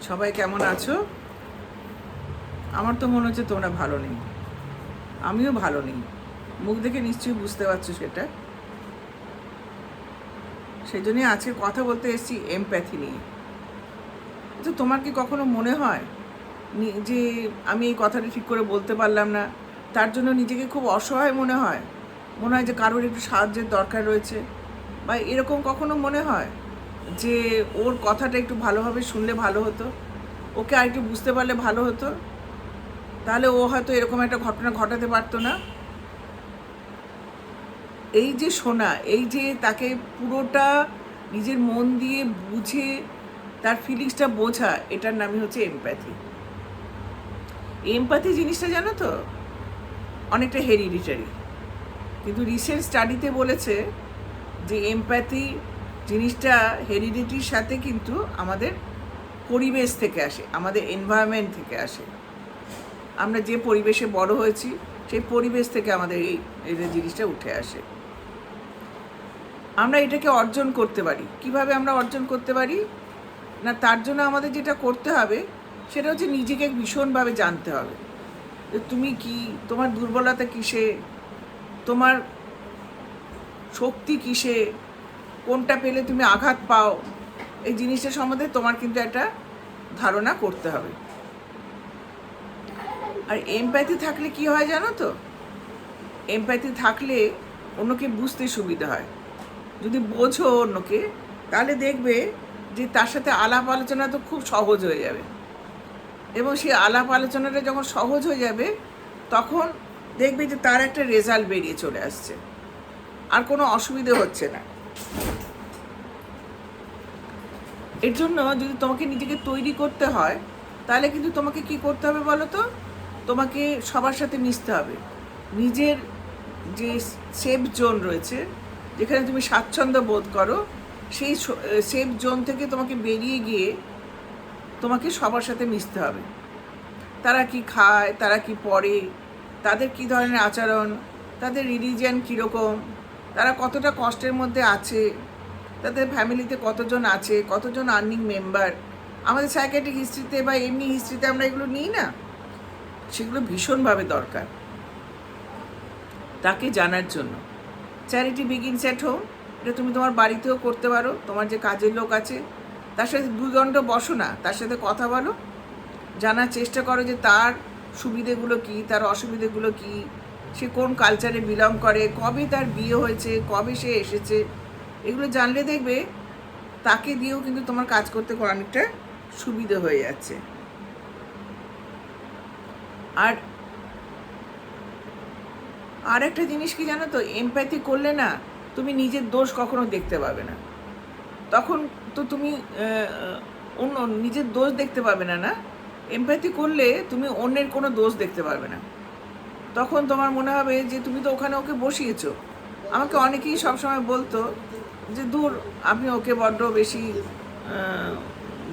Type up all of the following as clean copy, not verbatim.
সবাই কেমন আছো? আমার তো মনে হচ্ছে তোমরা ভালো নেই, আমিও ভালো নেই। মুখ দেখে নিশ্চয়ই বুঝতে পারছো সেটা। সেই জন্যই আজকে কথা বলতে এসেছি এমপ্যাথি নিয়ে। তো তোমার কি কখনো মনে হয় যে আমি এই কথাটা ঠিক করে বলতে পারলাম না, তার জন্য নিজেকে খুব অসহায় মনে হয়? মনে হয় যে কারোর একটু সাহায্যের দরকার রয়েছে, বা এরকম কখনো মনে হয় যে ওর কথাটা একটু ভালোভাবে শুনলে ভালো হতো, ওকে আর একটু বুঝতে পারলে ভালো হতো, তাহলে ও হয়তো এরকম একটা ঘটনা ঘটাতে পারতো না? এই যে শোনা, এই যে তাকে পুরোটা নিজের মন দিয়ে বুঝে তার ফিলিংসটা বোঝা, এটার নামই হচ্ছে এমপ্যাথি। এমপ্যাথি জিনিসটা জানো তো অনেকটা হেরিডিটারি, কিন্তু রিসেন্ট স্টাডিতে বলেছে যে এমপ্যাথি জিনিসটা হেরিডিটির সাথে কিন্তু আমাদের পরিবেশ থেকে আসে, আমাদের এনভায়রনমেন্ট থেকে আসে। আমরা যে পরিবেশে বড় হয়েছি সেই পরিবেশ থেকে আমাদের এই জিনিসটা উঠে আসে। আমরা এটাকে অর্জন করতে পারি। কিভাবে আমরা অর্জন করতে পারি না, তার জন্য আমাদের যেটা করতে হবে সেটা হচ্ছে নিজেকে ভীষণভাবে জানতে হবে যে তুমি কি, তোমার দুর্বলতা কিসে, তোমার শক্তি কিসে, কোনটা পেলে তুমি আঘাত পাও, এই জিনিসটা সম্বন্ধে তোমার কিন্তু একটা ধারণা করতে হবে। আর এমপ্যাথি থাকলে কি হয় জানো তো, এমপ্যাথি থাকলে অন্যকে বুঝতে সুবিধা হয়। যদি বোঝো অন্যকে, তাহলে দেখবে যে তার সাথে আলাপ আলোচনা তো খুব সহজ হয়ে যাবে, এবং সেই আলাপ আলোচনাটা যখন সহজ হয়ে যাবে তখন দেখবে যে তার একটা রেজাল্ট বেরিয়ে চলে আসছে, আর কোনো অসুবিধে হচ্ছে না। এর জন্য যদি তোমাকে নিজেকে তৈরি করতে হয়, তাহলে কিন্তু তোমাকে কি করতে হবে বলো তো, তোমাকে সবার সাথে মিশতে হবে। নিজের যে সেফ জোন রয়েছে, যেখানে তুমি স্বাচ্ছন্দ্য বোধ করো, সেই সেফ জোন থেকে তোমাকে বেরিয়ে গিয়ে তোমাকে সবার সাথে মিশতে হবে। তারা কি খায়, তারা কি পড়ে, তাদের কি ধরনের আচরণ, তাদের রিলিজিয়ান কীরকম, তারা কতটা কষ্টের মধ্যে আছে, তাদের ফ্যামিলিতে কতজন আছে, কতজন আর্নিং মেম্বার। আমাদের সাইকিয়াট্রিক হিস্ট্রিতে বা এমনি হিস্ট্রিতে আমরা এগুলো নিই না, সেগুলো ভীষণভাবে দরকার তাকে জানার জন্য। চ্যারিটি বিগিনস অ্যাট হোম, এটা তুমি তোমার বাড়িতেও করতে পারো। তোমার যে কাজের লোক আছে তার সাথে 2 ঘন্টা বসো না, তার সাথে কথা বলো, জানার চেষ্টা করো যে তার সুবিধেগুলো কী, তার অসুবিধেগুলো কী, সে কোন কালচারে বিলং করে, কবে তার বিয়ে হয়েছে, কবে সে এসেছে। এগুলো জানলে দেখবে তাকে দিয়েও কিন্তু তোমার কাজ করতে অনেকটা সুবিধে হয়ে যাচ্ছে। আর আর একটা জিনিস কি জানো তো, এমপ্যাথি করলে না তুমি নিজের দোষ কখনো দেখতে পাবে না। তখন তো তুমি অন্য নিজের দোষ দেখতে পাবে না। না, এমপ্যাথি করলে তুমি অন্যের কোনো দোষ দেখতে পাবে না। তখন তোমার মনে হবে যে তুমি তো ওখানে ওকে বসিয়েছো। আমাকে অনেকেই সবসময় বলতো যে দূর, আপনি ওকে বড্ড বেশি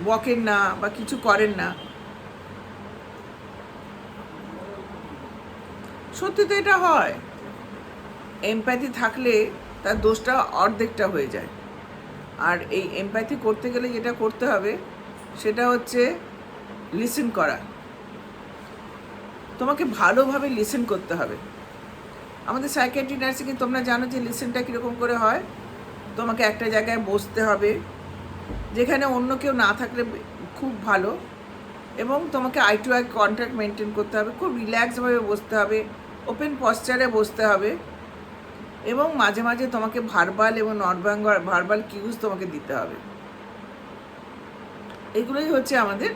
বকেন না বা কিছু করেন না। সত্যি তো এটা হয়। এমপ্যাথি থাকলে তার দোষটা অর্ধেকটা হয়ে যায়। আর এই এমপ্যাথি করতে গেলে যেটা করতে হবে সেটা হচ্ছে লিসেন করা। তোমাকে ভালোভাবে লিসেন করতে হবে। আমাদের সাইকিয়াট্রি নার্সিংয়ে তোমরা জানো যে লিসেনটা কীরকম করে হয়। তোমাকে একটা জায়গায় বসতে হবে যেখানে অন্য কেউ না থাকলে খুব ভালো, এবং তোমাকে eye to eye contact maintain করতে হবে, খুব রিল্যাক্সভাবে বসতে হবে, ওপেন পশ্চারে বসতে হবে, এবং মাঝে মাঝে তোমাকে ভার্বাল এবং নন ভার্বাল কিউজ তোমাকে দিতে হবে। এগুলোই হচ্ছে আমাদের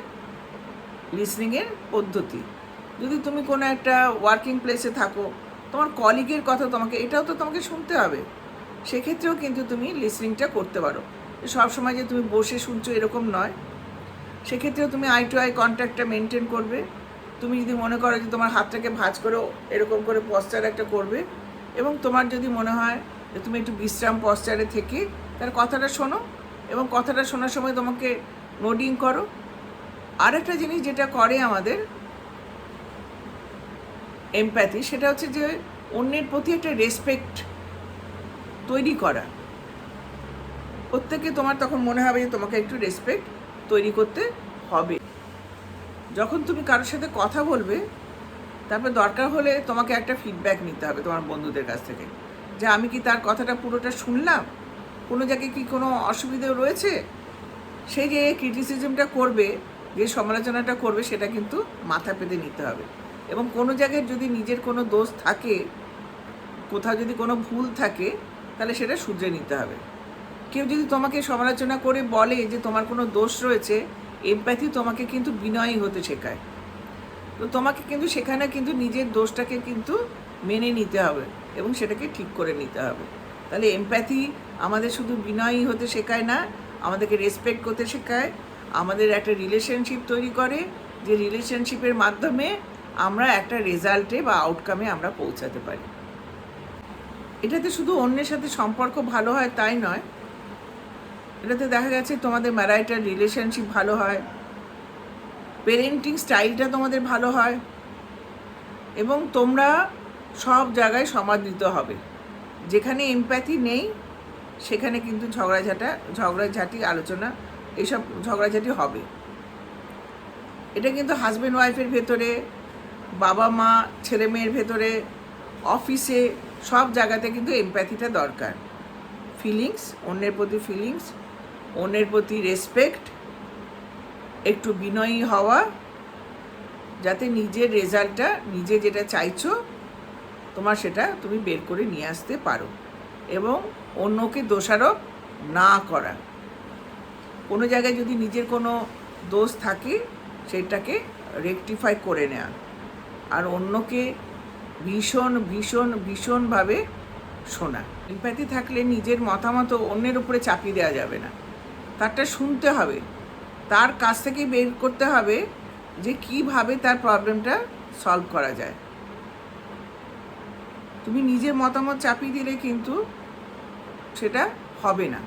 লিসনিংয়ের পদ্ধতি। যদি তুমি কোনো একটা ওয়ার্কিং প্লেসে থাকো, তোমার কলিগের কথা এটাও তো তোমাকে শুনতে হবে, সেক্ষেত্রেও কিন্তু তুমি লিসনিংটা করতে পারো। সবসময় যে তুমি বসে শুনছো এরকম নয়, সেক্ষেত্রেও তুমি আই টু আই কন্ট্যাক্টটা মেনটেন করবে। তুমি যদি মনে করো যে তোমার হাতটাকে ভাঁজ করে এরকম করে পশ্চার একটা করবে, এবং তোমার যদি মনে হয় যে তুমি একটু বিশ্রাম পশ্চারে থেকে তার কথাটা শোনো, এবং কথাটা শোনার সময় তোমাকে নোডিং করো। আর একটা জিনিস যেটা করে আমাদের এমপ্যাথি, সেটা হচ্ছে যে অন্যের প্রতি একটা রেসপেক্ট তৈরি করা। প্রত্যেকে তোমার তখন মনে হবে যে তোমাকে একটু রেসপেক্ট তৈরি করতে হবে। যখন তুমি কারোর সাথে কথা বলবে, তারপর দরকার হলে তোমাকে একটা ফিডব্যাক নিতে হবে তোমার বন্ধুদের কাছ থেকে, যে আমি কি তার কথাটা পুরোটা শুনলাম, কোনো জায়গায় কি কোনো অসুবিধা রয়েছে। সেই যে ক্রিটিসিজমটা করবে, যে সমালোচনাটা করবে, সেটা কিন্তু মাথা পেতে নিতে হবে। এবং কোনো জায়গায় যদি নিজের কোনো দোষ থাকে, কোথাও যদি কোনো ভুল থাকে, তাহলে সেটা শুধরে নিতে হবে। কেউ যদি তোমাকে সমালোচনা করে বলে যে তোমার কোনো দোষ রয়েছে, এমপ্যাথি তোমাকে কিন্তু বিনয়ী হতে শেখায়। তো তোমাকে কিন্তু সেখানে কিন্তু নিজের দোষটাকে কিন্তু মেনে নিতে হবে এবং সেটাকে ঠিক করে নিতে হবে। তাহলে এমপ্যাথি আমাদের শুধু বিনয়ী হতে শেখায় না, আমাদেরকে রেসপেক্ট করতে শেখায়, আমাদের একটা রিলেশনশিপ তৈরি করে, যে রিলেশনশিপের মাধ্যমে আমরা একটা রেজাল্টে বা আউটকামে আমরা পৌঁছাতে পারি। এটাতে শুধু অন্যের সাথে সম্পর্ক ভালো হয় তাই নয়, এটাতে দেখা গেছে তোমাদের ম্যারিটাল রিলেশনশিপ ভালো হয়, পেরেন্টিং স্টাইলটা তোমাদের ভালো হয়, এবং তোমরা সব জায়গায় সমাদৃত হবে। যেখানে এমপ্যাথি নেই সেখানে কিন্তু ঝগড়াঝাটি আলোচনা, এইসব ঝগড়াঝাটি হবে। এটা কিন্তু হাজব্যান্ড ওয়াইফের ভেতরে, বাবা মা ছেলে মেয়ের ভেতরে, অফিসে, সব জায়গাতে কিন্তু এমপ্যাথিটা দরকার। ফিলিংস, অন্যের প্রতি ফিলিংস, অন্যের প্রতি রেসপেক্ট, একটু বিনয়ী হওয়া, যাতে নিজের রেজাল্টটা, নিজে যেটা চাইছো তোমার, সেটা তুমি বের করে নিয়ে আসতে পারো, এবং অন্যকে দোষারোপ না করা। কোনো জায়গায় যদি নিজের কোনো দোষ থাকে সেটাকে রেকটিফাই করে নেওয়া, আর অন্যকে ভীষণ ভীষণ ভীষণভাবে শোনা। এমপ্যাথি থাকলে নিজের মতামত অন্যের উপরে চাপিয়ে দেওয়া যাবে না, তারটা শুনতে হবে, তার কাছ থেকে বের করতে হবে যে কিভাবে তার প্রবলেমটা সলভ করা যায়। তুমি নিজের মতামত চাপিয়ে দিলে কিন্তু সেটা হবে না।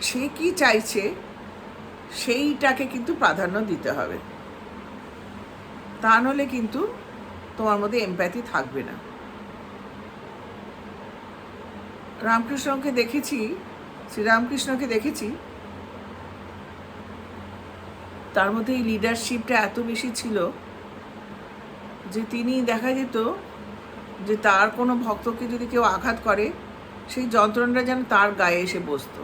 সে কি চাইছে সেইটাকে কিন্তু প্রাধান্য দিতে হবে, তা নাহলে কিন্তু তোমার মধ্যে এমপ্যাথি থাকবে না। রামকৃষ্ণকে দেখেছি, শ্রীরামকৃষ্ণকে দেখেছি, তার মধ্যে এই লিডারশিপটা এত বেশি ছিল যে তিনি, দেখা যেত যে তার কোনো ভক্তকে যদি কেউ আঘাত করে, সেই যন্ত্রণাটা যেন তার গায়ে এসে বসতো।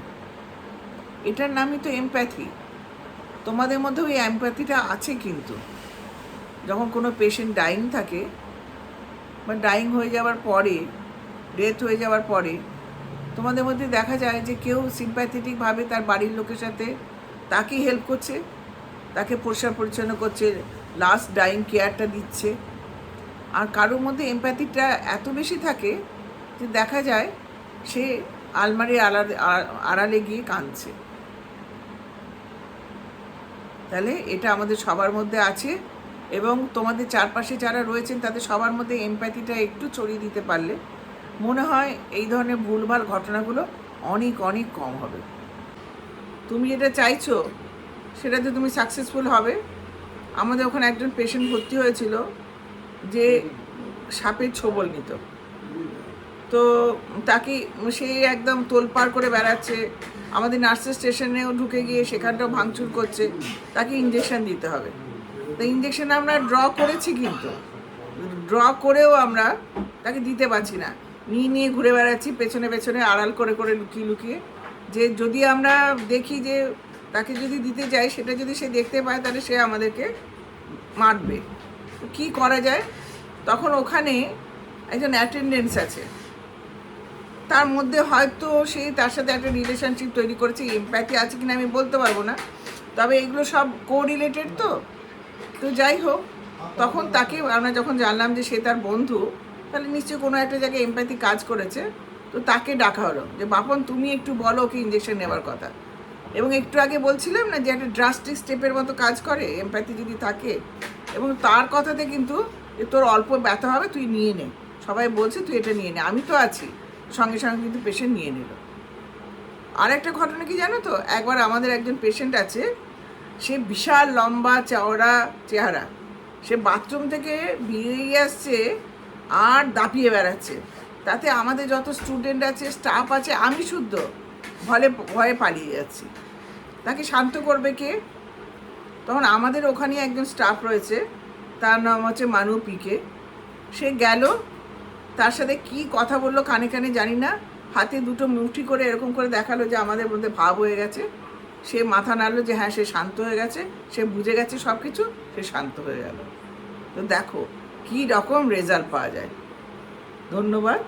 এটার নামই তো এমপ্যাথি। তোমাদের মধ্যে ওই এমপ্যাথিটা আছে, কিন্তু যখন কোনো পেশেন্ট ডাইং থাকে বা ডাইং হয়ে যাওয়ার পরে, ডেথ হয়ে যাওয়ার পরে, তোমাদের মধ্যে দেখা যায় যে কেউ সিম্প্যাথেটিকভাবে তার বাড়ির লোকের সাথে তাকে হেল্প করছে, তাকে পরিষ্কার পরিচ্ছন্ন করছে, লাস্ট ডাইং কেয়ারটা দিচ্ছে। আর কারোর মধ্যে এমপ্যাথিটা এত বেশি থাকে যে দেখা যায় সে আলমারির আড়ালে গিয়ে কাঁদছে। তাহলে এটা আমাদের সবার মধ্যে আছে, এবং তোমাদের চারপাশে যারা রয়েছেন তাদের সবার মধ্যে এমপ্যাথিটা একটু ছড়িয়ে দিতে পারলে মনে হয় এই ধরনের ভুলভাল ঘটনাগুলো অনেক অনেক কম হবে। তুমি যেটা চাইছো সেটাতে তুমি সাকসেসফুল হবে। আমাদের ওখানে একজন পেশেন্ট ভর্তি হয়েছিল যে সাপের ছোবল নিত, তো তাকে সে একদম তোলপাড় করে বেড়াচ্ছে, আমাদের নার্সেস স্টেশনেও ঢুকে গিয়ে সেখানটাও ভাঙচুর করছে, তাকে ইঞ্জেকশন দিতে হবে। তো ইঞ্জেকশন আমরা ড্র করেছি, কিন্তু ড্র করেও আমরা তাকে দিতে পারছি না, নিয়ে নিয়ে ঘুরে বেড়াচ্ছি পেছনে পেছনে, আড়াল করে করে লুকিয়ে লুকিয়ে, যে যদি আমরা দেখি যে তাকে যদি দিতে যাই, সেটা যদি সে দেখতে পায় তাহলে সে আমাদেরকে মারবে। কি করা যায়? তখন ওখানে একজন অ্যাটেন্ডেন্স আছে, তার মধ্যে হয়তো সে তার সাথে একটা রিলেশনশিপ তৈরি করেছে, এমপ্যাথি আছে কিনা আমি বলতে পারবো না, তবে এগুলো সব কোরিলেটেড। তো যাই হোক, তখন তাকে আমরা যখন জানলাম যে সে তার বন্ধু, তাহলে নিশ্চয়ই কোনো একটা জায়গায় এমপ্যাথি কাজ করেছে। তো তাকে ডাকা হলো যে বাপন তুমি একটু বলো ওকে ইঞ্জেকশন নেওয়ার কথা। এবং একটু আগে বলছিলাম না যে একটা ড্রাস্টিক স্টেপের মতো কাজ করে এমপ্যাথি যদি থাকে, এবং তার কথাতে কিন্তু তোর অল্প ব্যথা হবে, তুই নিয়ে নে, সবাই বলছে তুই এটা নিয়ে নে, আমি তো আছি, সঙ্গে সঙ্গে কিন্তু পেশেন্ট নিয়ে নিল। আর একটা ঘটনা কি জানো তো, একবার আমাদের একজন পেশেন্ট আছে, সে বিশাল লম্বা চওড়া চেহারা, সে বাথরুম থেকে বেরিয়ে আসছে আর দাপিয়ে বেড়াচ্ছে, তাতে আমাদের যত স্টুডেন্ট আছে, স্টাফ আছে, আমি শুদ্ধ ভয়ে পালিয়ে যাচ্ছি। তাকে শান্ত করবে কে? তখন আমাদের ওখানে একজন স্টাফ রয়েছে, তার নাম হচ্ছে মানু পিকে। সে গেল, তার সাথে কি কথা বললো কানে কানে জানি না, হাতে দুটো মুঠি করে এরকম করে দেখালো যে আমাদের মধ্যে ভাব হয়ে গেছে। সে মাথা নাড়লো যে হ্যাঁ সে শান্ত হয়ে গেছে, সে বুঝে গেছে সব কিছু, সে শান্ত হয়ে গেল। তো দেখো কী রকম রেজাল্ট পাওয়া যায়। ধন্যবাদ।